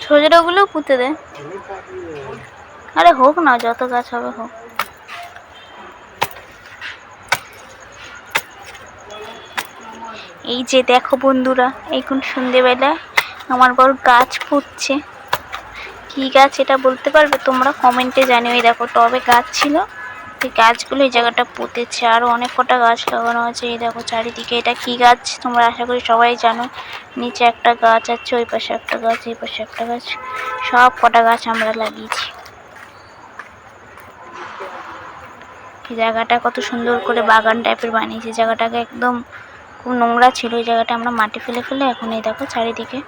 সজনেগুলো পুঁতে দে। আরে হোক না, যত গাছ হবে হোক। এই যে দেখো বন্ধুরা, এখন সন্ধেবেলা আমার বর গাছ পুঁতছে। কি গাছ এটা বলতে পারবে তোমরা? কমেন্টে জানিও। এই দেখো টবে গাছ ছিল, এই গাছগুলো এই জায়গাটা পুঁতেছে। আরো অনেক কটা গাছ লাগানো আছে। এই দেখো চারিদিকে। এটা কি গাছ তোমরা আশা করি সবাই জানো। নিচে একটা গাছ আছে, ওই পাশে একটা গাছ, এই পাশে একটা গাছ, সব কটা গাছ আমরা লাগিয়েছি। এই জায়গাটা কত সুন্দর করে বাগান টাইপের বানিয়েছে। জায়গাটাকে একদম খুব নোংরা ছিল, এই জায়গাটা আমরা মাটি ফেলে ফেলে এখন এই দেখো চারিদিকে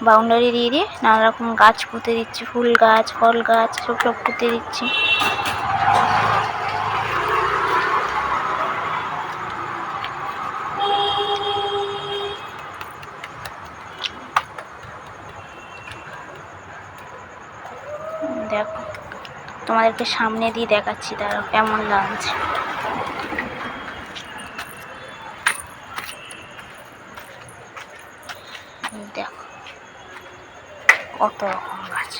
বাউন্ডারি দিয়ে দিয়ে নানা রকম গাছ পুঁতে দিচ্ছি। ফুল গাছ, ফল গাছ, সব সব পুঁতে দিচ্ছি। দেখো তোমাদেরকে সামনে দিয়ে দেখাচ্ছি, তারা কেমন লাগছে। দেখো কত রকম গাছ।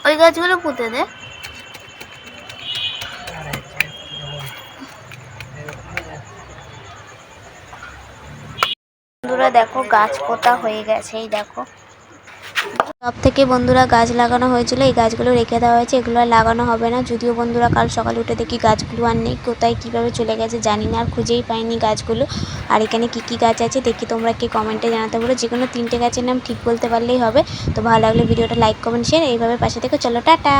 ওই গাছগুলো পুঁতে দে। বন্ধুরা দেখো গাছ পোতা হয়ে গেছে। এই দেখো সব থেকে বন্ধুরা গাছ লাগানো হয়েছিল, এই গাছগুলো রেখে দেওয়া হয়েছে। এগুলো আর লাগানো হবে না। যদিও বন্ধুরা কাল সকালে উঠে দেখি গাছগুলো আর নেই, কোথায় কীভাবে চলে গেছে জানি না, আর খুঁজেই পাইনি গাছগুলো। আর এখানে কী কী গাছ আছে দেখি তোমরা কি কমেন্টে জানাতে পারো। যে কোনো 3টে গাছের নাম ঠিক বলতে পারলেই হবে। তো ভালো লাগলে ভিডিওটা লাইক কমেন্ট শেয়ার এইভাবে পাশে থেকে। চলো টাটা।